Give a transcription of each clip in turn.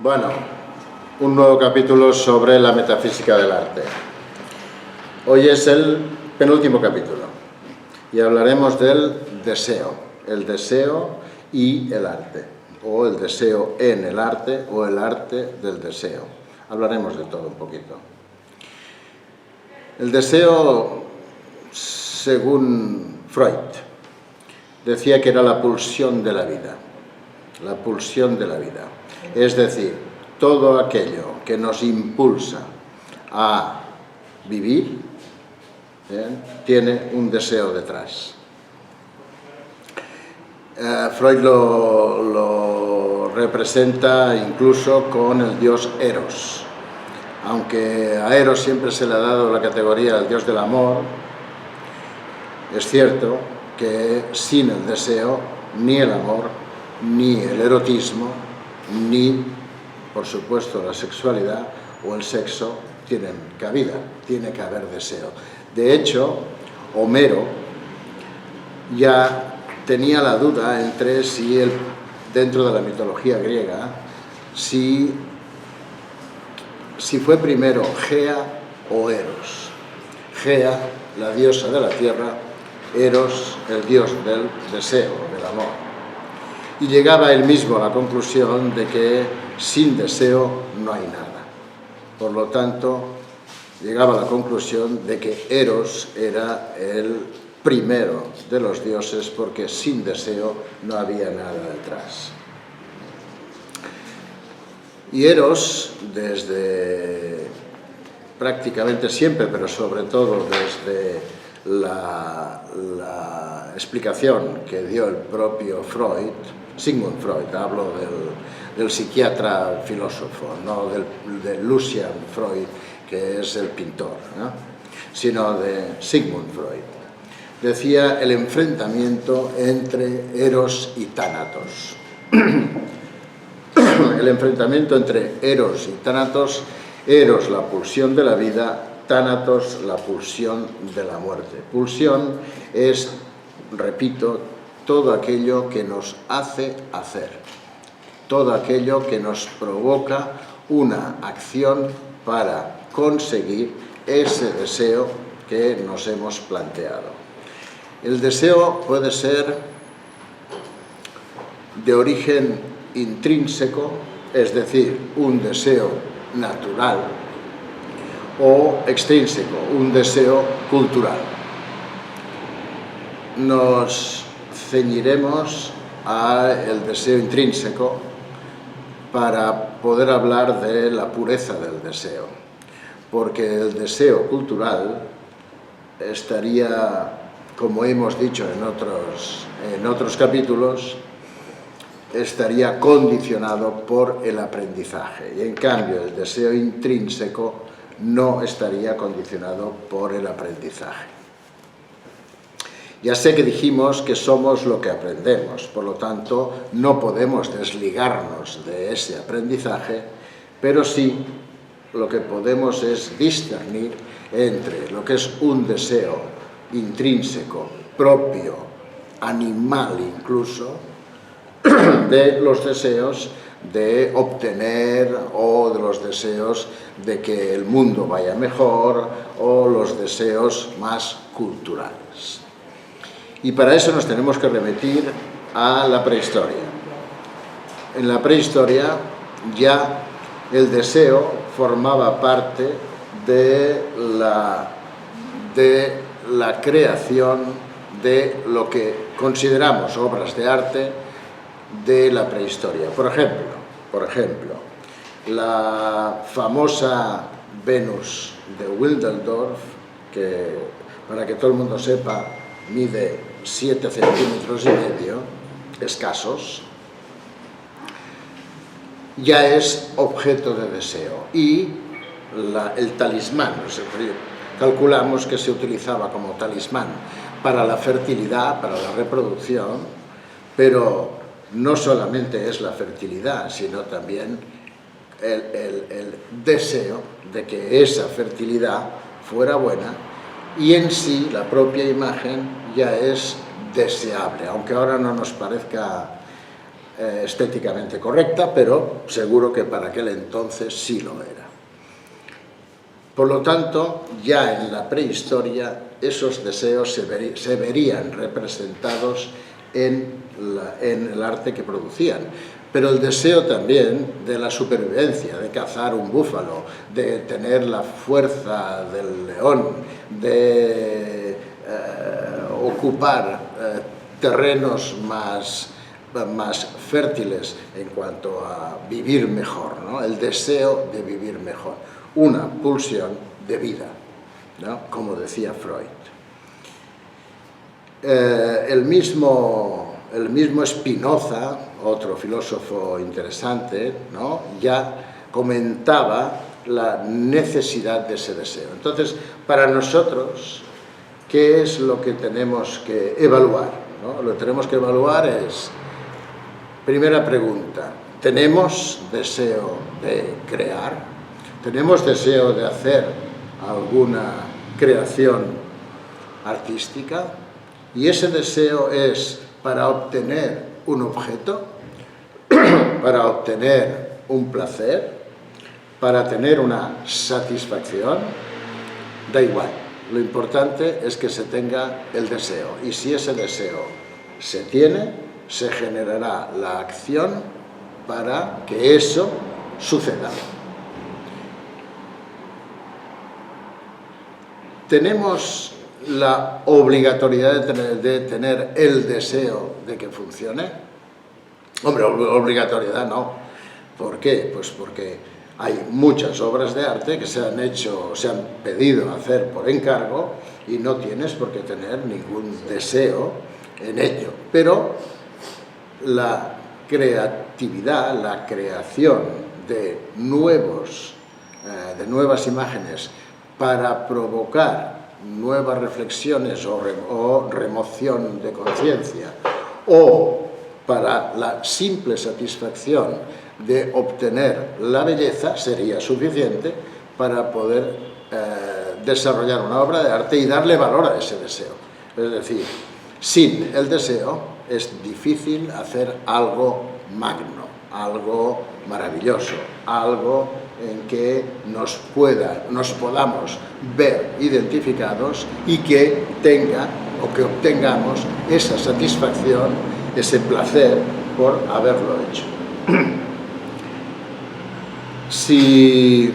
Bueno, un nuevo capítulo sobre la metafísica del arte. Hoy es el penúltimo capítulo y hablaremos del deseo, el deseo y el arte, o el deseo en el arte o el arte del deseo. Hablaremos de todo un poquito. El deseo, según Freud, decía que era la pulsión de la vida, la pulsión de la vida. Es decir, todo aquello que nos impulsa a vivir, tiene un deseo detrás. Freud lo representa incluso con el dios Eros. Aunque a Eros siempre se le ha dado la categoría del dios del amor, es cierto que sin el deseo, ni el amor, ni el erotismo, ni, por supuesto, la sexualidad o el sexo tienen cabida, tiene que haber deseo. De hecho, Homero ya tenía la duda entre si dentro de la mitología griega, si fue primero Gea o Eros. Gea, la diosa de la tierra, Eros, el dios del deseo, del amor. Y llegaba él mismo a la conclusión de que sin deseo no hay nada. Por lo tanto, llegaba a la conclusión de que Eros era el primero de los dioses porque sin deseo no había nada detrás. Y Eros, desde prácticamente siempre, pero sobre todo desde la explicación que dio el propio Freud, Sigmund Freud, hablo del psiquiatra filósofo, no de Lucian Freud, que es el pintor, ¿no? Sino de Sigmund Freud. Decía el enfrentamiento entre Eros y Tánatos. El enfrentamiento entre Eros y Tánatos, Eros la pulsión de la vida, Tánatos la pulsión de la muerte. Pulsión es, repito, todo aquello que nos hace hacer, todo aquello que nos provoca una acción para conseguir ese deseo que nos hemos planteado. El deseo puede ser de origen intrínseco, es decir, un deseo natural, o extrínseco, un deseo cultural. Nos ceñiremos al deseo intrínseco para poder hablar de la pureza del deseo, porque el deseo cultural estaría, como hemos dicho en otros capítulos, estaría condicionado por el aprendizaje, y en cambio el deseo intrínseco no estaría condicionado por el aprendizaje. Ya sé que dijimos que somos lo que aprendemos, por lo tanto no podemos desligarnos de ese aprendizaje, pero sí lo que podemos es discernir entre lo que es un deseo intrínseco, propio, animal incluso, de los deseos de obtener o de los deseos de que el mundo vaya mejor o los deseos más culturales. Y para eso nos tenemos que remitir a la prehistoria. En la prehistoria ya el deseo formaba parte de la creación de lo que consideramos obras de arte de la prehistoria. Por ejemplo, la famosa Venus de Wildeldorf, que para que todo el mundo sepa mide 7,5 centímetros escasos, ya es objeto de deseo. Y el talismán, calculamos que se utilizaba como talismán para la fertilidad, para la reproducción, pero no solamente es la fertilidad, sino también el deseo de que esa fertilidad fuera buena, y en sí la propia imagen ya es deseable, aunque ahora no nos parezca estéticamente correcta, pero seguro que para aquel entonces sí lo era. Por lo tanto, ya en la prehistoria esos deseos se verían representados en el arte que producían. Pero el deseo también de la supervivencia, de cazar un búfalo, de tener la fuerza del león, de ocupar terrenos más fértiles en cuanto a vivir mejor, ¿no? El deseo de vivir mejor, una pulsión de vida, ¿no? Como decía Freud. El mismo Spinoza, otro filósofo interesante, ¿no? Ya comentaba la necesidad de ese deseo. Entonces, para nosotros, ¿qué es lo que tenemos que evaluar, ¿no? Lo que tenemos que evaluar es, primera pregunta, ¿tenemos deseo de crear? ¿Tenemos deseo de hacer alguna creación artística? Y ese deseo es para obtener un objeto, para obtener un placer, para tener una satisfacción, da igual. Lo importante es que se tenga el deseo. Y si ese deseo se tiene, se generará la acción para que eso suceda. Tenemos la obligatoriedad de tener el deseo de que funcione. Hombre, obligatoriedad no. ¿Por qué? Pues porque hay muchas obras de arte que se han pedido hacer por encargo y no tienes por qué tener ningún deseo en ello. Pero la creatividad, la creación de nuevas imágenes para provocar nuevas reflexiones o remoción de conciencia, o para la simple satisfacción de obtener la belleza, sería suficiente para poder desarrollar una obra de arte y darle valor a ese deseo. Es decir, sin el deseo es difícil hacer algo magno, algo maravilloso, algo en que nos podamos ver identificados y que obtengamos esa satisfacción, ese placer por haberlo hecho. Si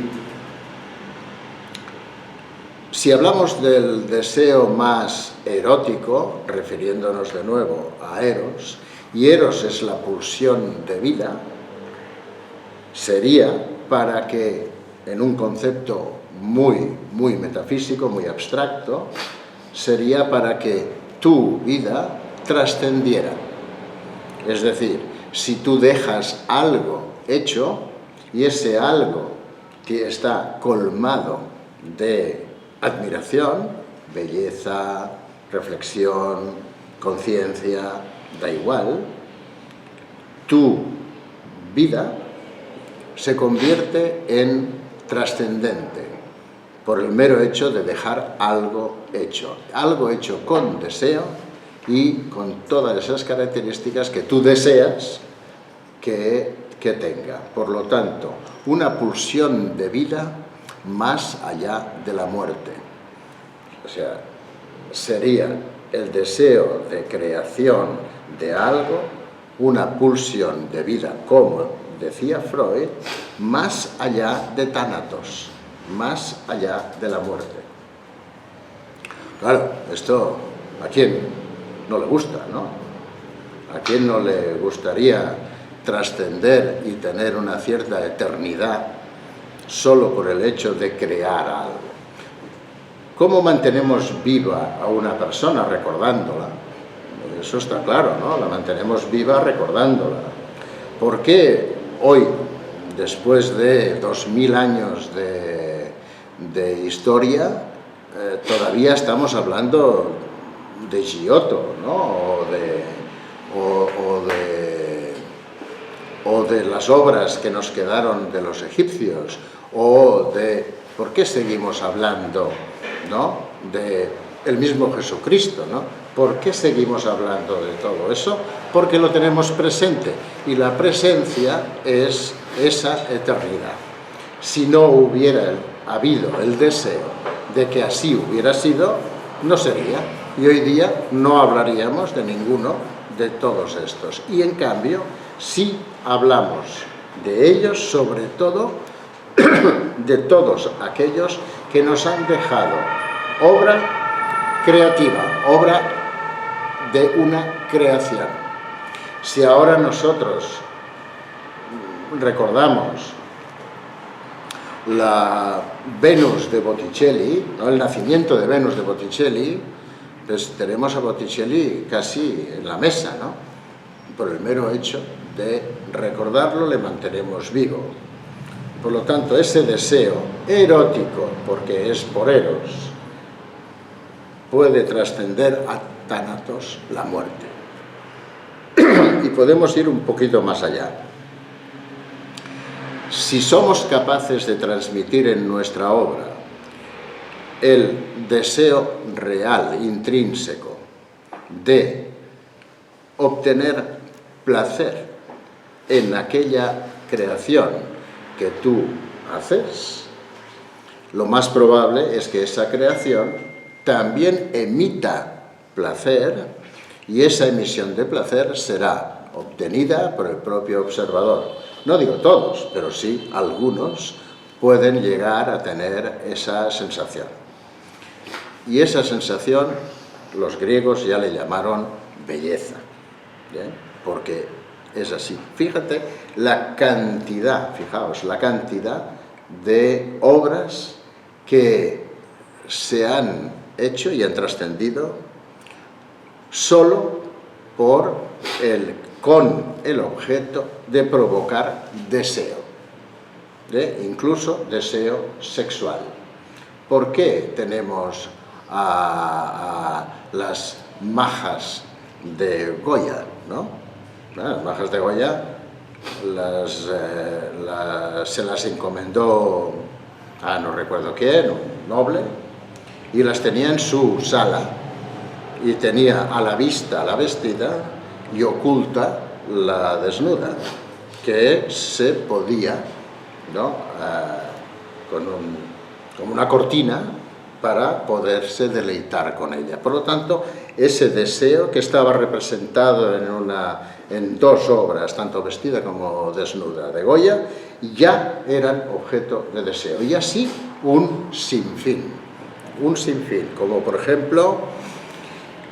hablamos del deseo más erótico, refiriéndonos de nuevo a Eros, y Eros es la pulsión de vida, sería para que, en un concepto muy metafísico, muy abstracto, sería para que tu vida trascendiera. Es decir, si tú dejas algo hecho y ese algo que está colmado de admiración, belleza, reflexión, conciencia, da igual, tu vida se convierte en trascendente por el mero hecho de dejar algo hecho con deseo y con todas esas características que tú deseas que tenga. Por lo tanto, una pulsión de vida más allá de la muerte. O sea, sería el deseo de creación de algo, una pulsión de vida, como decía Freud, más allá de Thanatos, más allá de la muerte. Claro, esto a quién no le gusta, ¿no? ¿A quién no le gustaría trascender y tener una cierta eternidad solo por el hecho de crear algo? ¿Cómo mantenemos viva a una persona recordándola? Eso está claro, ¿no? La mantenemos viva recordándola. ¿Por qué hoy, después de 2000 años de historia, todavía estamos hablando de Giotto, ¿no? o de las obras que nos quedaron de los egipcios, ¿por qué seguimos hablando, ¿no? De el mismo Jesucristo, ¿no? ¿Por qué seguimos hablando de todo eso? porque lo tenemos presente, y la presencia es esa eternidad. Si no hubiera habido el deseo de que así hubiera sido, no sería, y hoy día no hablaríamos de ninguno de todos estos. Y en cambio, sí hablamos de ellos, sobre todo de todos aquellos que nos han dejado obra creativa, obra de una creación. Si ahora nosotros recordamos la Venus de Botticelli, ¿no?, el nacimiento de Venus de Botticelli, pues tenemos a Botticelli casi en la mesa, ¿no? Por el mero hecho de recordarlo le mantenemos vivo. Por lo tanto, ese deseo erótico, porque es por Eros, puede trascender a Tánatos, la muerte. Y podemos ir un poquito más allá. Si somos capaces de transmitir en nuestra obra el deseo real, intrínseco, de obtener placer en aquella creación que tú haces, lo más probable es que esa creación también emita placer, y esa emisión de placer será obtenida por el propio observador. No digo todos, pero sí algunos pueden llegar a tener esa sensación. Y esa sensación los griegos ya le llamaron belleza, ¿bien? Porque es así. Fíjate la cantidad, fijaos, la cantidad de obras que se han hecho y han trascendido solo con el objeto de provocar deseo, incluso deseo sexual. ¿Por qué tenemos a las majas de Goya, ¿no? Las majas de Goya se las encomendó a no recuerdo quién, un noble, y las tenía en su sala, y tenía a la vista la vestida y oculta la desnuda, que se podía, ¿no?, con una cortina, para poderse deleitar con ella. Por lo tanto, ese deseo que estaba representado en dos obras, tanto vestida como desnuda, de Goya, ya eran objeto de deseo. Y así un sinfín, como por ejemplo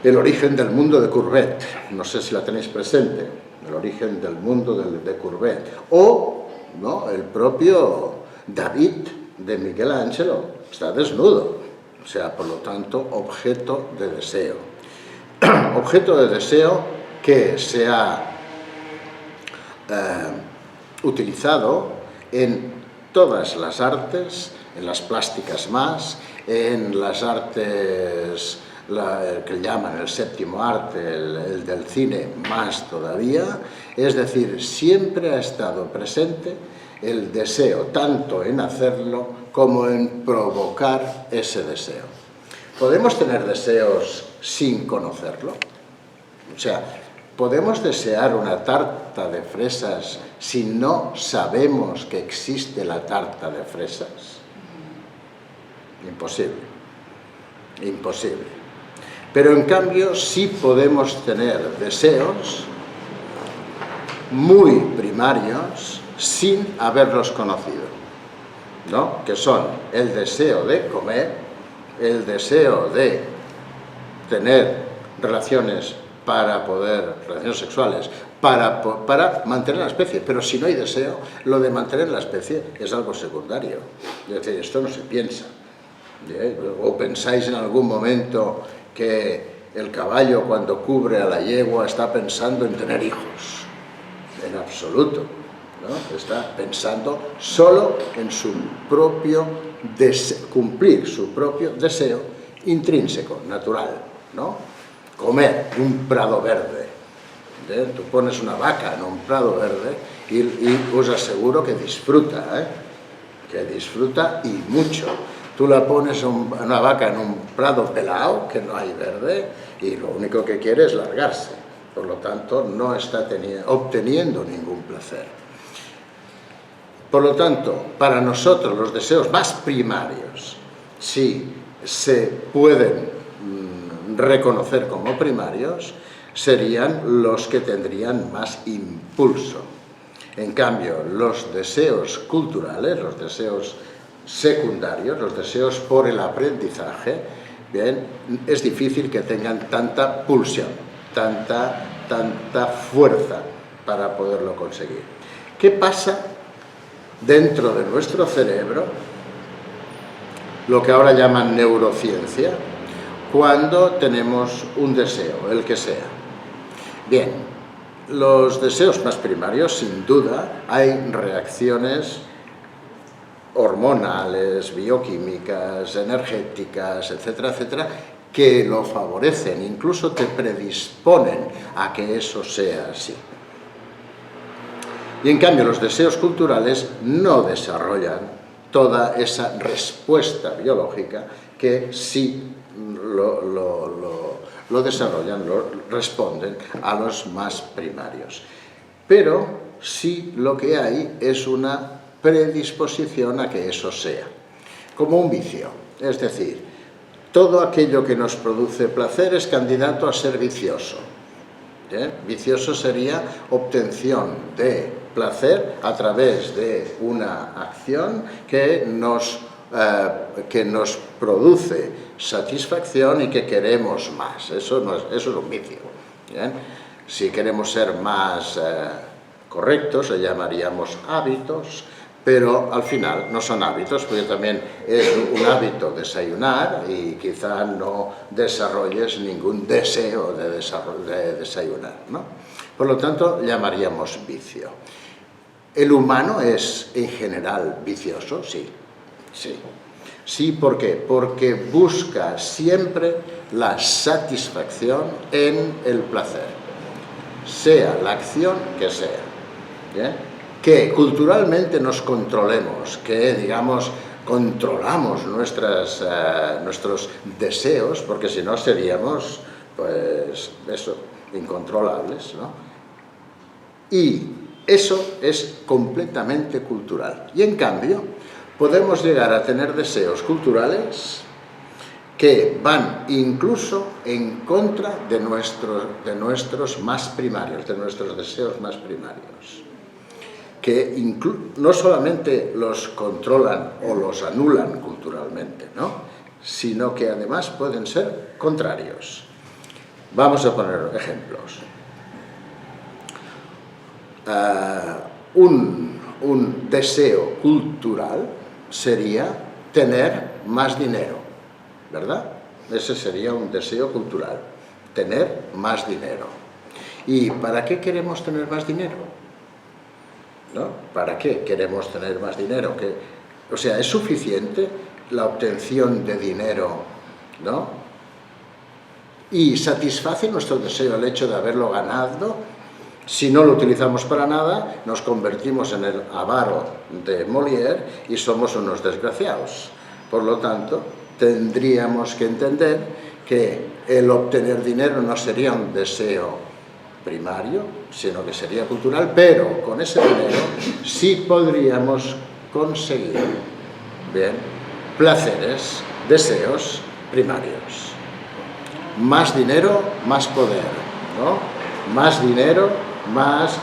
El origen del mundo de Courbet, no sé si la tenéis presente, El origen del mundo de Courbet, o, ¿no?, el propio David de Miguel Ángelo, está desnudo. O sea, por lo tanto, objeto de deseo. Objeto de deseo que se ha utilizado en todas las artes, en las plásticas más, en las artes que llaman el séptimo arte, el del cine más todavía. Es decir, siempre ha estado presente el deseo, tanto en hacerlo como en provocar ese deseo. ¿Podemos tener deseos sin conocerlo? O sea, ¿podemos desear una tarta de fresas si no sabemos que existe la tarta de fresas? Imposible, imposible. Pero en cambio sí podemos tener deseos muy primarios sin haberlos conocido, ¿no?, que son el deseo de comer, el deseo de tener relaciones sexuales para mantener la especie. Pero si no hay deseo, lo de mantener la especie es algo secundario. Es decir, esto no se piensa. ¿O pensáis en algún momento que el caballo, cuando cubre a la yegua, está pensando en tener hijos? En absoluto, ¿no? Está pensando solo en su propio cumplir su propio deseo intrínseco, natural, ¿no? Comer un prado verde. Tú pones una vaca en un prado verde y os aseguro que disfruta, que disfruta y mucho. Tú la pones una vaca en un prado pelado, que no hay verde, y lo único que quiere es largarse. por lo tanto no está obteniendo ningún placer. Por lo tanto, para nosotros los deseos más primarios, si se pueden reconocer como primarios, serían los que tendrían más impulso. En cambio, los deseos culturales, los deseos secundarios, los deseos por el aprendizaje, bien, es difícil que tengan tanta pulsión, tanta fuerza para poderlo conseguir. ¿Qué pasa dentro de nuestro cerebro, lo que ahora llaman neurociencia, cuando tenemos un deseo, el que sea? Bien, los deseos más primarios, sin duda, hay reacciones hormonales, bioquímicas, energéticas, etcétera, etcétera, que lo favorecen, incluso te predisponen a que eso sea así. Y en cambio los deseos culturales no desarrollan toda esa respuesta biológica que sí lo desarrollan, responden a los más primarios. Pero sí lo que hay es una predisposición a que eso sea, como un vicio. Es decir, todo aquello que nos produce placer es candidato a ser vicioso. Vicioso sería obtención de placer a través de una acción que nos produce satisfacción y que queremos más. Eso es un vicio. ¿Bien? Si queremos ser más correctos, le llamaríamos hábitos, pero al final no son hábitos, porque también es un hábito desayunar y quizá no desarrolles ningún deseo de desayunar, ¿no? Por lo tanto, llamaríamos vicio. ¿El humano es en general vicioso? Sí. Sí, ¿por qué? Porque busca siempre la satisfacción en el placer, sea la acción que sea. ¿Bien? Que culturalmente nos controlemos, que, digamos, controlamos nuestros deseos, porque si no seríamos, pues, eso, incontrolables, ¿no? Y eso es completamente cultural. Y en cambio, podemos llegar a tener deseos culturales que van incluso en contra de nuestros más primarios, de nuestros deseos más primarios, que no solamente los controlan o los anulan culturalmente, ¿no?, sino que además pueden ser contrarios. Vamos a poner ejemplos. Un deseo cultural sería tener más dinero, ¿verdad? Ese sería un deseo cultural, tener más dinero. ¿Y para qué queremos tener más dinero? ¿No? ¿Para qué queremos tener más dinero? O sea, ¿es suficiente la obtención de dinero, ¿no? Y satisface nuestro deseo el hecho de haberlo ganado. Si no lo utilizamos para nada, nos convertimos en el avaro de Molière y somos unos desgraciados. Por lo tanto, tendríamos que entender que el obtener dinero no sería un deseo primario, sino que sería cultural, pero con ese dinero sí podríamos conseguir, bien, placeres, deseos primarios. Más dinero, más poder, ¿no? Más dinero,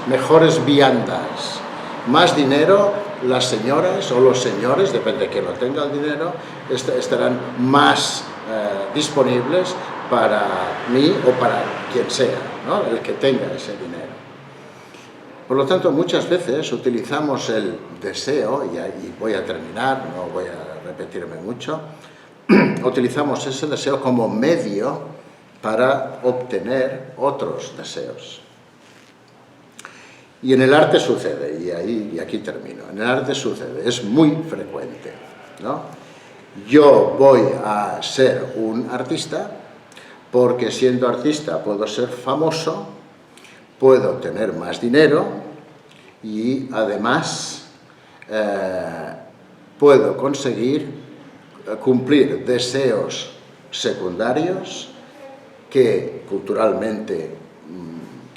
mejores viandas. Más dinero, las señoras o los señores, depende de quién lo tenga el dinero, estarán más disponibles para mí o para quien sea, ¿no?, el que tenga ese dinero. Por lo tanto, muchas veces utilizamos el deseo, y voy a terminar, no voy a repetirme mucho, utilizamos ese deseo como medio para obtener otros deseos. Y en el arte sucede, y aquí termino, en el arte sucede, es muy frecuente, ¿no? Yo voy a ser un artista porque siendo artista puedo ser famoso, puedo tener más dinero y además puedo conseguir cumplir deseos secundarios que culturalmente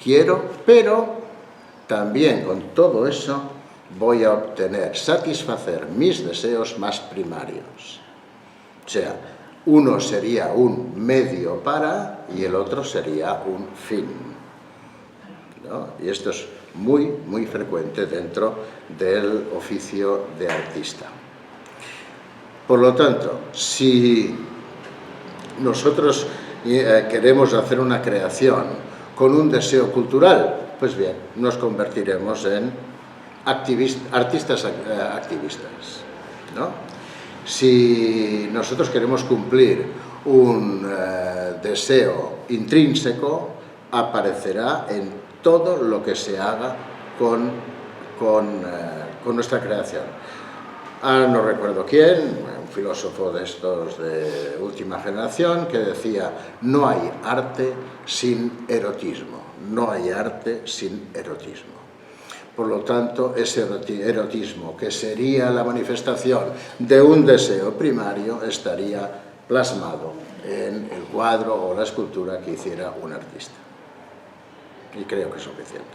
quiero, pero también con todo eso voy a satisfacer mis deseos más primarios. O sea, uno sería un medio para y el otro sería un fin, ¿no? Y esto es muy, muy frecuente dentro del oficio de artista. Por lo tanto, si nosotros queremos hacer una creación con un deseo cultural, pues bien, nos convertiremos en artistas activistas, ¿no? Si nosotros queremos cumplir un deseo intrínseco, aparecerá en todo lo que se haga con nuestra creación. No recuerdo quién, un filósofo de estos de última generación, que decía: no hay arte sin erotismo, no hay arte sin erotismo. Por lo tanto, ese erotismo, que sería la manifestación de un deseo primario, estaría plasmado en el cuadro o la escultura que hiciera un artista. Y creo que es suficiente.